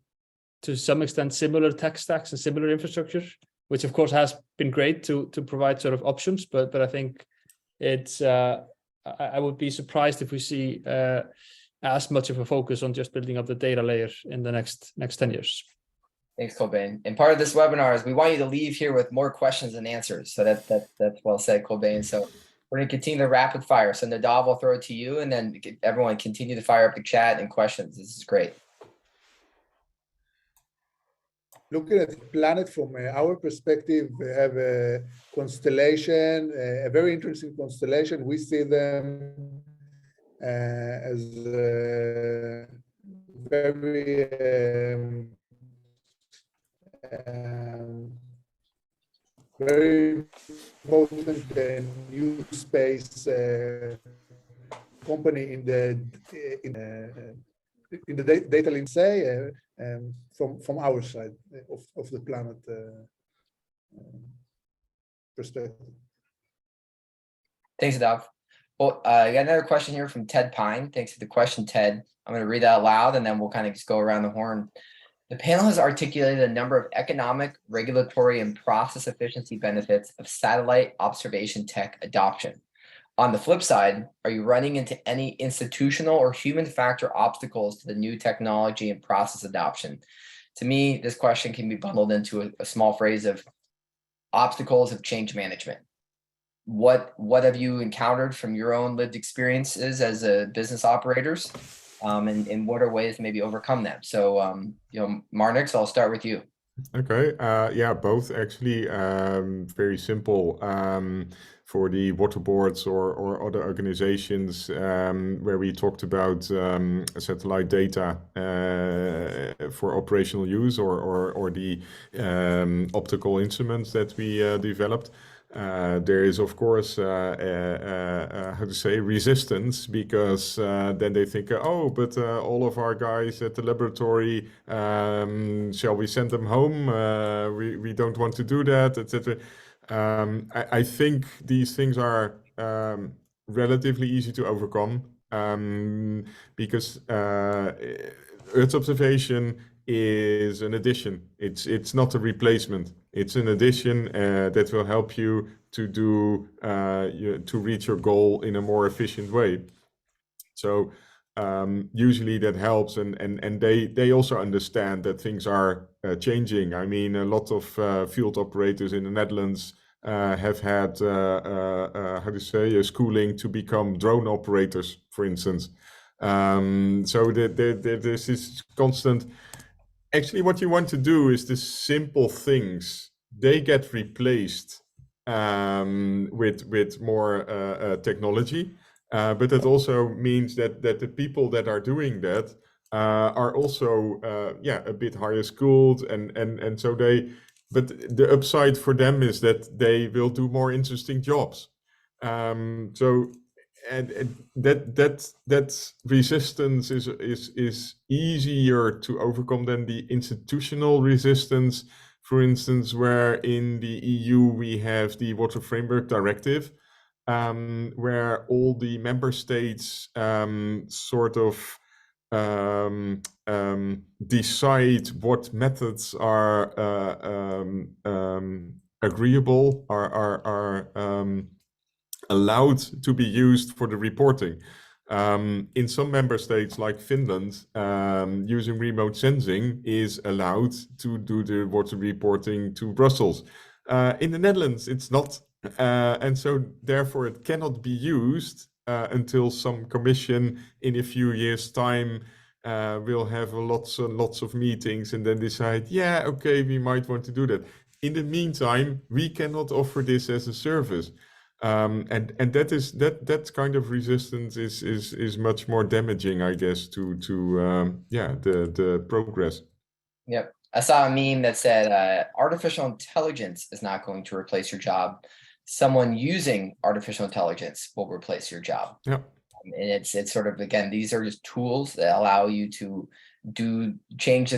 to some extent similar tech stacks and similar infrastructure, which of course has been great to provide sort of options, but I think it's I would be surprised if we see as much of a focus on just building up the data layer in the next 10 years. Thanks, Cobain. And part of this webinar is we want you to leave here with more questions and answers. So that's well said, Cobain. So we're going to continue the rapid fire. So Nadav, will throw it to you, and then everyone continue to fire up the chat and questions. This is great. Looking at the Planet from our perspective, we have a constellation, a very interesting constellation. We see them as very very important new space company in in the data link say from our side of the planet perspective. Thanks, Nadav. Well, I got another question here from Ted Pine. Thanks for the question, Ted. I'm going to read that out loud, and then we'll kind of just go around the horn. The panel has articulated a number of economic, regulatory, and process efficiency benefits of satellite observation tech adoption. On the flip side, are you running into any institutional or human factor obstacles to the new technology and process adoption? To me, this question can be bundled into a small phrase of obstacles of change management. What have you encountered from your own lived experiences as a business operators, and what are ways to maybe overcome them? So, Marnix, I'll start with you. Okay, yeah, both actually, very simple. For the water boards or other organizations where we talked about satellite data for operational use or the optical instruments that we developed. There is, of course, how to say, resistance, because then they think, oh, but all of our guys at the laboratory, shall we send them home? We don't want to do that, etc. I think these things are relatively easy to overcome, because Earth observation is an addition. It's not a replacement. It's an addition that will help you to do to reach your goal in a more efficient way. So usually that helps, and they also understand that things are changing. I mean, a lot of field operators in the Netherlands have had how to say, a schooling to become drone operators, for instance. So there's this constant. Actually, what you want to do is the simple things. They get replaced with more technology. But that also means that the people that are doing that are also a bit higher schooled, and so but the upside for them is that they will do more interesting jobs. So that resistance is easier to overcome than the institutional resistance. For instance, where in the EU we have the Water Framework Directive, where all the member states sort of decide what methods are agreeable, are allowed to be used for the reporting. In some member states, like Finland, using remote sensing is allowed to do the water reporting to Brussels. In the Netherlands, it's not. And so therefore it cannot be used until some commission in a few years' time will have lots and lots of meetings and then decide, yeah, okay, we might want to do that. In the meantime, we cannot offer this as a service. And that kind of resistance is much more damaging, I guess, to the progress. Yep. I saw a meme that said artificial intelligence is not going to replace your job. Someone using artificial intelligence will replace your job. Yeah. And it's sort of, again, these are just tools that allow you to change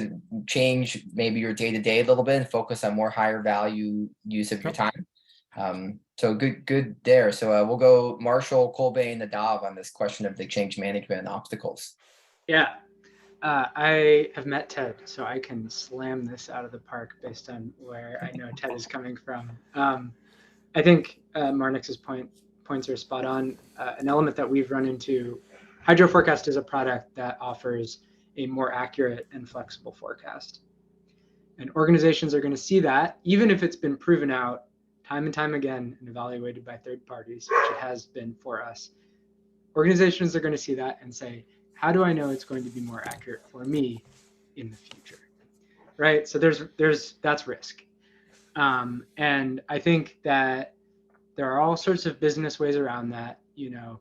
maybe your day-to-day a little bit and focus on more higher value use of your time. So good there. So we'll go Marshall, Colbain, Nadav on this question of the change management and obstacles. Yeah. I have met Ted, so I can slam this out of the park based on where I know Ted is coming from. I think Marnix's points are spot on. An element that we've run into, Hydro Forecast is a product that offers a more accurate and flexible forecast. And organizations are going to see that, even if it's been proven out time and time again and evaluated by third parties, which it has been for us. Organizations are going to see that and say, how do I know it's going to be more accurate for me in the future? Right? So that's risk. And I think that there are all sorts of business ways around that, and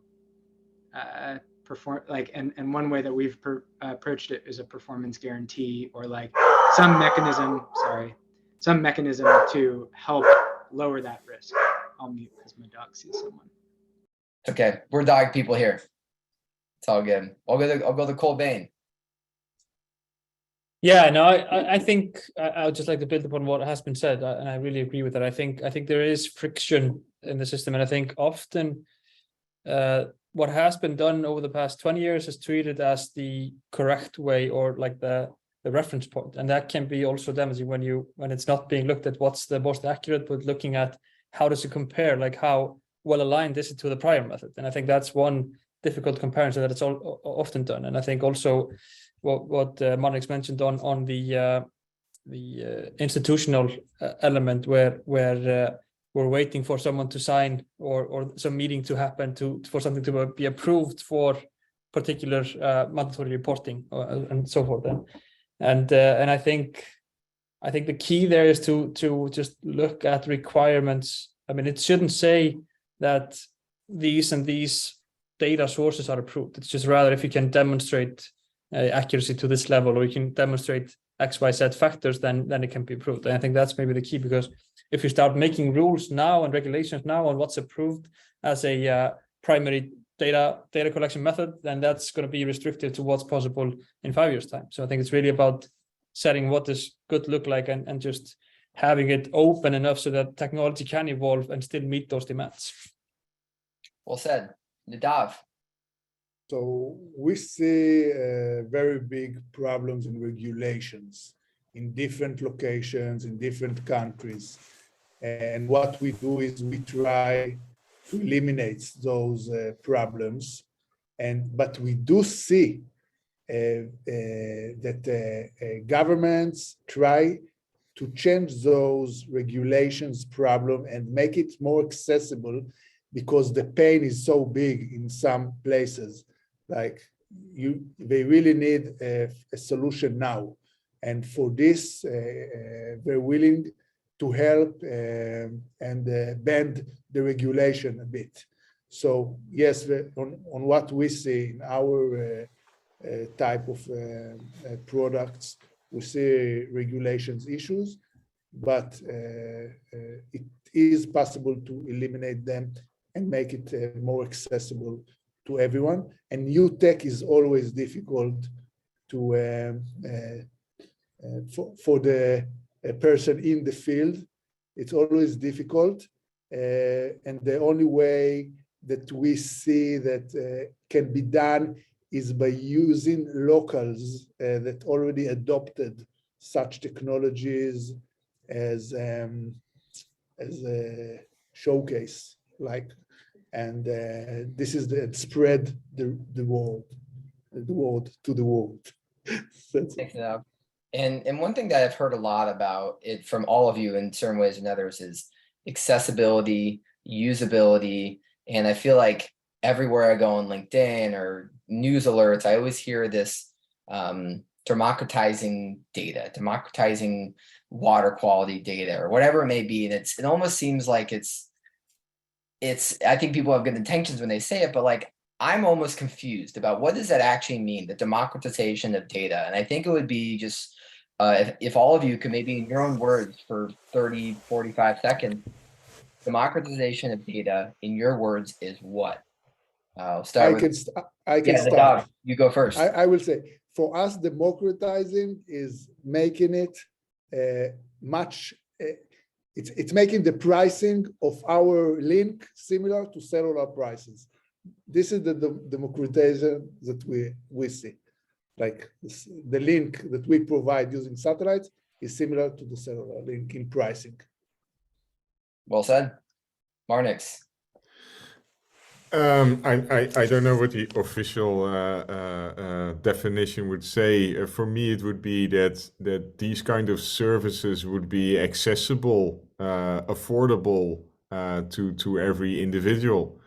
one way that we've approached it is a performance guarantee, or like some mechanism to help lower that risk. I'll mute because my dog sees someone. Okay, we're dog people here. It's all good. I'll go to Colbain. Yeah, no, I think I would just like to build upon what has been said, and I really agree with that. I think there is friction in the system, and I think often what has been done over the past 20 years is treated as the correct way, or like the reference point, and that can be also damaging when it's not being looked at what's the most accurate, but looking at how does it compare, like how well aligned is it to the prior method. And I think that's one difficult comparison that it's often done. And I think also what Marnix mentioned on the institutional element, where we're waiting for someone to sign or some meeting to happen for something to be approved for particular mandatory reporting and so forth. And I think the key there is to just look at requirements. I mean, it shouldn't say that these and these data sources are approved. It's just rather if you can demonstrate accuracy to this level, or you can demonstrate X, Y, Z factors, then it can be approved. And I think that's maybe the key, because if you start making rules now and regulations now on what's approved as a primary data collection method, then that's going to be restricted to what's possible in 5 years' time. So I think it's really about setting what does good look like, and just having it open enough so that technology can evolve and still meet those demands. Well said. Nadav. So we see very big problems in regulations in different locations, in different countries. And what we do is we try to eliminate those problems. But we do see that governments try to change those regulations problem and make it more accessible, because the pain is so big in some places. Like they really need a solution now. And for this, they're willing to help and bend the regulation a bit. So yes, on what we see in our type of products, we see regulations issues, but it is possible to eliminate them and make it more accessible to everyone. And new tech is always difficult to for the person in the field. It's always difficult, and the only way that we see that can be done is by using locals that already adopted such technologies as a showcase, like, and this is the spread the word to the world. Thanks, Nadav. And one thing that I've heard a lot about it from all of you in certain ways and others is accessibility, usability, and I feel like everywhere I go on LinkedIn or news alerts, I always hear this democratizing data, democratizing water quality data, or whatever it may be. And it almost seems like it's, I think people have good intentions when they say it, but like, I'm almost confused about what does that actually mean, the democratization of data. And I think it would be just, if all of you could maybe in your own words for 30, 45 seconds, democratization of data in your words is what? I'll start I can start. Nadav, you go first. I will say, for us, democratizing is making it much, it's making the pricing of our link similar to cellular prices. This is the democratization that we see. Like the link that we provide using satellites is similar to the cellular link in pricing. Well said. Marnix. I don't know what the official definition would say. For me, it would be that these kind of services would be accessible, affordable to every individual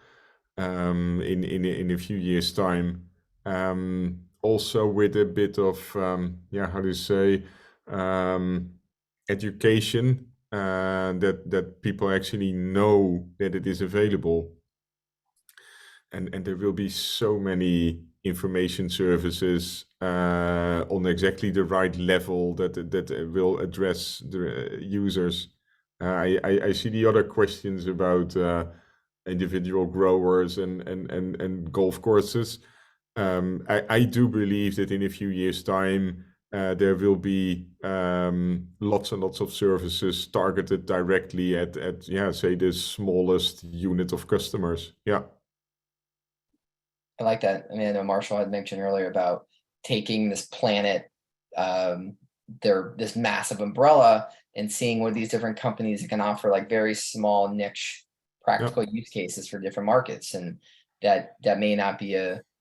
in a few years' time. Also with a bit of how to say education, that people actually know that it is available. And there will be so many information services on exactly the right level that will address the users. I see the other questions about individual growers and golf courses. I do believe that in a few years' time, there will be lots and lots of services targeted directly at say the smallest unit of customers. Yeah. I like that. I mean, I know Marshall had mentioned earlier about taking this planet, this massive umbrella, and seeing what these different companies can offer, like very small niche practical use cases for different markets. And that may not be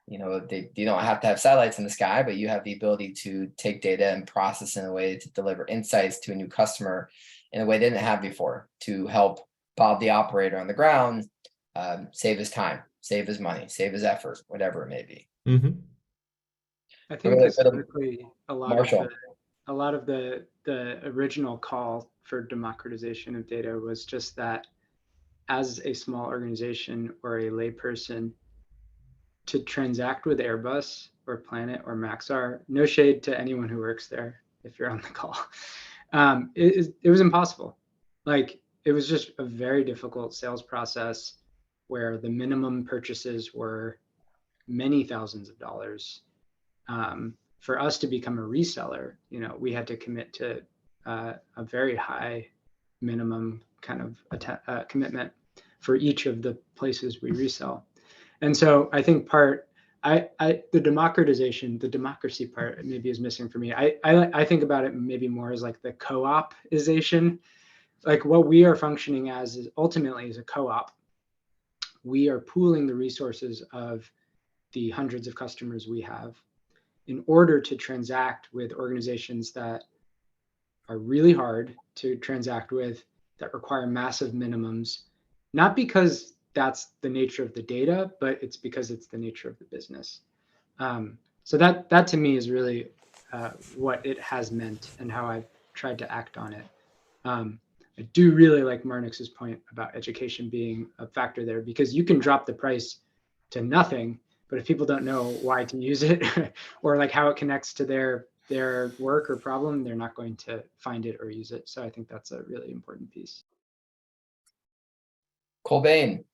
you don't have to have satellites in the sky, but you have the ability to take data and process in a way to deliver insights to a new customer in a way they didn't have before, to help Bob the operator on the ground save his time, save his money, save his effort, whatever it may be. Mm-hmm. I think historically, a lot Marshall. of the original call for democratization of data was just that as a small organization or a layperson, to transact with Airbus or Planet or Maxar, no shade to anyone who works there if you're on the call, it was impossible. Like, it was just a very difficult sales process where the minimum purchases were many thousands of dollars. For us to become a reseller, we had to commit to a very high minimum kind of commitment for each of the places we resell. And so I think the democratization, the democracy part maybe is missing for me. I think about it maybe more as like the co-opization. Like, what we are functioning as is ultimately as a co-op. We are pooling the resources of the hundreds of customers we have in order to transact with organizations that are really hard to transact with, that require massive minimums, not because that's the nature of the data, but it's because it's the nature of the business. So that to me is really what it has meant and how I've tried to act on it. I do really like Marnix's point about education being a factor there, because you can drop the price to nothing, but if people don't know why to use it or like how it connects to their work or problem, they're not going to find it or use it. So I think that's a really important piece. Colbain.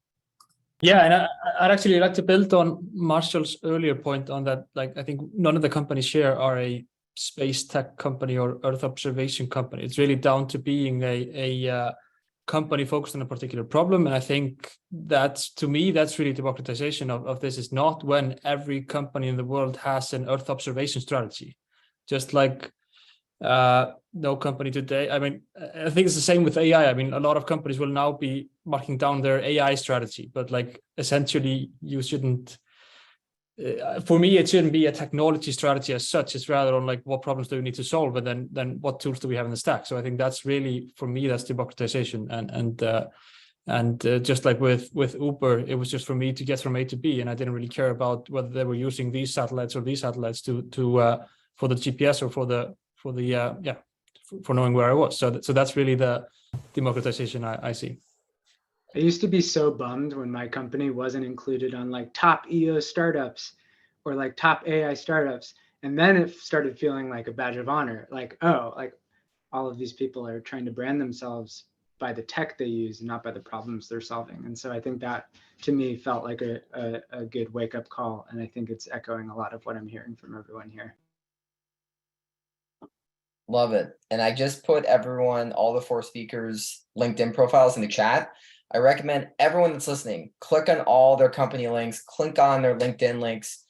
Yeah, and I'd actually like to build on Marshall's earlier point on that. Like, I think none of the companies here are a space tech company or Earth observation company. It's really down to being a company focused on a particular problem. And I think that's, to me, that's really democratization of this, is not when every company in the world has an Earth observation strategy. Just like no company today. I mean, I think it's the same with AI. I mean, a lot of companies will now be marking down their AI strategy, but like essentially you shouldn't, for me, it shouldn't be a technology strategy as such. It's rather on like, what problems do we need to solve, and then what tools do we have in the stack? So I think that's really, for me, that's democratization. And just like with Uber, it was just for me to get from A to B, and I didn't really care about whether they were using these satellites or these satellites to for the GPS or for knowing where I was. So that's really the democratization I see. I used to be so bummed when my company wasn't included on like top EO startups or like top AI startups. And then it started feeling like a badge of honor. Like, oh, like all of these people are trying to brand themselves by the tech they use and not by the problems they're solving. And so I think that to me felt like a good wake up call. And I think it's echoing a lot of what I'm hearing from everyone here. Love it. And I just put all the 4 speakers' LinkedIn profiles in the chat. I recommend everyone that's listening, click on all their company links, click on their LinkedIn links,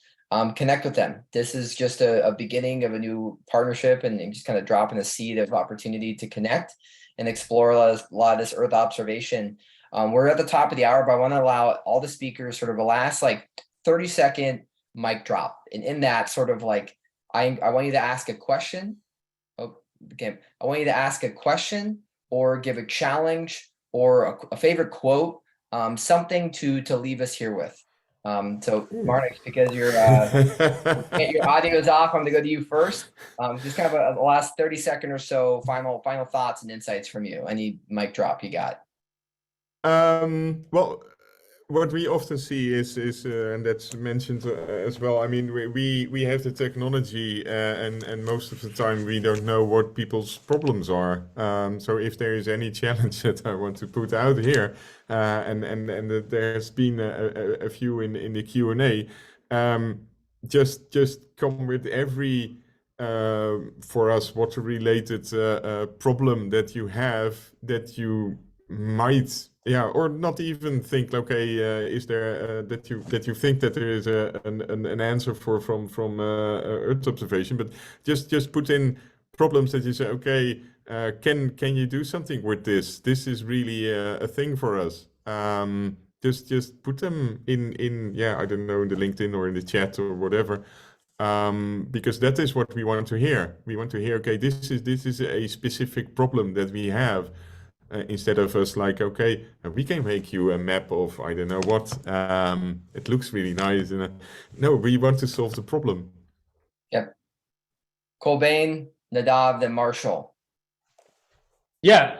connect with them. This is just a beginning of a new partnership, and just kind of dropping a seed of opportunity to connect and explore a lot of this Earth observation. We're at the top of the hour, but I want to allow all the speakers sort of a last like 30-second mic drop. And in that, sort of like, I want you to ask a question. Okay, I want you to ask a question or give a challenge or a favorite quote, something to leave us here with. So Marnix, because your audio is off, I'm gonna go to you first. Just kind of a last 30-second or so final thoughts and insights from you. Any mic drop you got? Well, what we often see is and that's mentioned as well. I mean, we have the technology, and most of the time we don't know what people's problems are. So if there is any challenge that I want to put out here, and there's been a few in the Q&A, just come with every for us water-related problem that you have that you might, or not even think, okay, is there that you think that there is an answer from Earth observation, but just put in problems that you say, okay, can you do something with this? This is really a thing for us. Just put them in I don't know, in the LinkedIn or in the chat or whatever. Because that is what we want to hear. We want to hear, okay, this is a specific problem that we have, instead of us like, okay, we can make you a map of I don't know what. It looks really nice, and no, we want to solve the problem. Yep. Cobain, Nadav, then Marshall. Yeah,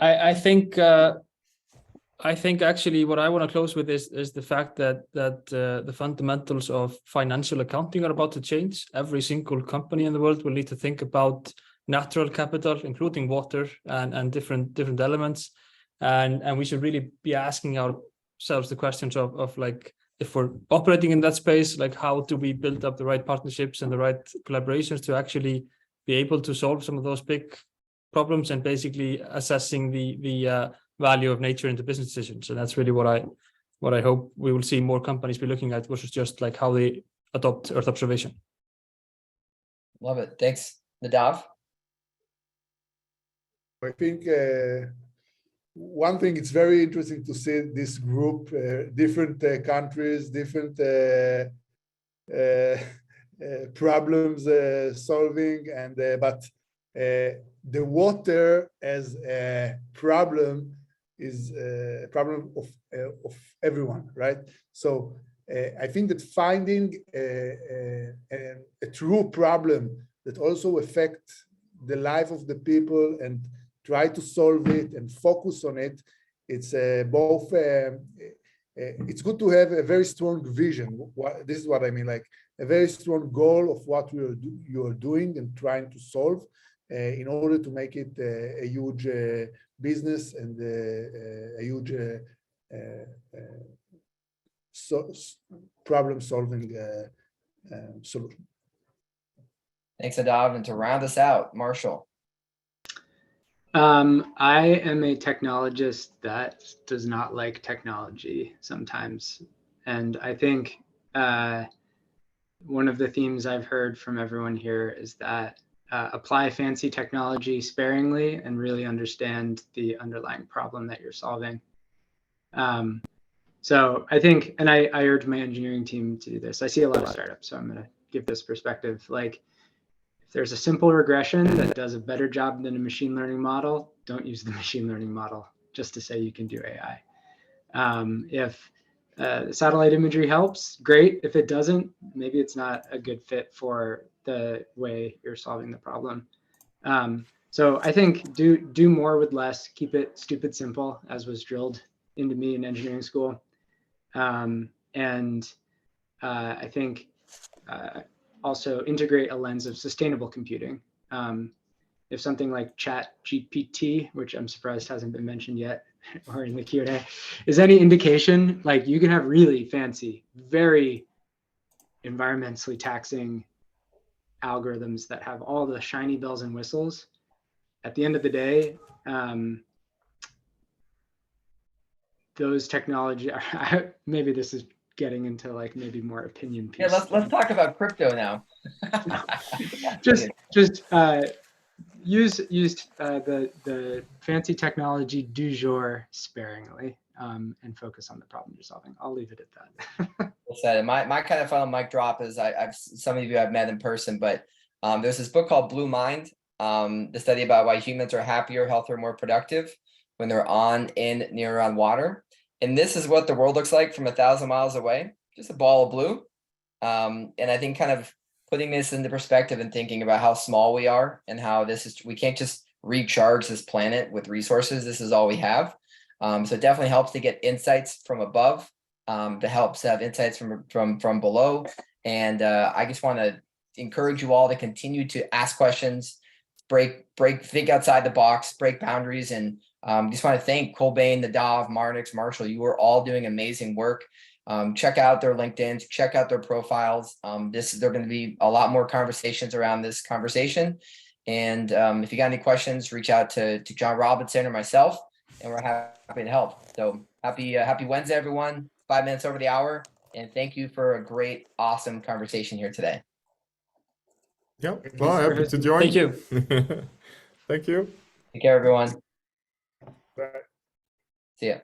I think actually what I want to close with is the fact that the fundamentals of financial accounting are about to change. Every single company in the world will need to think about natural capital, including water and different elements, and we should really be asking ourselves the questions of like, if we're operating in that space, like how do we build up the right partnerships and the right collaborations to actually be able to solve some of those big problems, and basically assessing the value of nature into business decisions. And that's really what I hope we will see more companies be looking at, versus just like how they adopt Earth observation. Love it. Thanks, Nadav. I think one thing, it's very interesting to see this group, different countries, different problems solving, and but the water as a problem is a problem of everyone, right? So I think that finding a true problem that also affects the life of the people and try to solve it and focus on it, it's both, it's good to have a very strong vision. This is what I mean, like a very strong goal of what you are doing and trying to solve, in order to make it a huge business and a huge problem-solving solution. Thanks, Nadav. And to round us out, Marshall. I am a technologist that does not like technology sometimes. And I think one of the themes I've heard from everyone here is that apply fancy technology sparingly and really understand the underlying problem that you're solving. So I think, and I urge my engineering team to do this. I see a lot of startups, so I'm going to give this perspective. Like, if there's a simple regression that does a better job than a machine learning model, don't use the machine learning model just to say you can do AI. If satellite imagery helps, great. If it doesn't, maybe it's not a good fit for the way you're solving the problem. So I think do more with less, keep it stupid simple, as was drilled into me in engineering school. And I think also integrate a lens of sustainable computing. If something like ChatGPT, which I'm surprised hasn't been mentioned yet or in the Q&A, is any indication, like you can have really fancy, very environmentally taxing algorithms that have all the shiny bells and whistles. At the end of the day, those technology are, maybe this is getting into like maybe more opinion piece. Yeah, let's talk about crypto now. just use the fancy technology du jour sparingly, and focus on the problem you're solving. I'll leave it at that. Well said. My kind of final mic drop is I've some of you I've met in person, but there's this book called Blue Mind, the study about why humans are happier, healthier, more productive when they're on, in, near, on water. And this is what the world looks like from 1,000 miles away, just a ball of blue. And I think kind of putting this into perspective and thinking about how small we are and how we can't just recharge this planet with resources. This is all we have. So it definitely helps to get insights from above, to help have insights from below. And I just want to encourage you all to continue to ask questions, think outside the box, break boundaries. And just want to thank Cobain, Nadav, Marnix, Marshall. You are all doing amazing work. check out their LinkedIn's, check out their profiles. There are going to be a lot more conversations around this conversation. And if you got any questions, reach out to John Robinson or myself, and we're happy to help. So happy Wednesday, everyone. 5 minutes over the hour. And thank you for a great, awesome conversation here today. Yeah, well, Thanks for happy to hosting. join. Thank you. Thank you. Take care, everyone. Bye. See ya.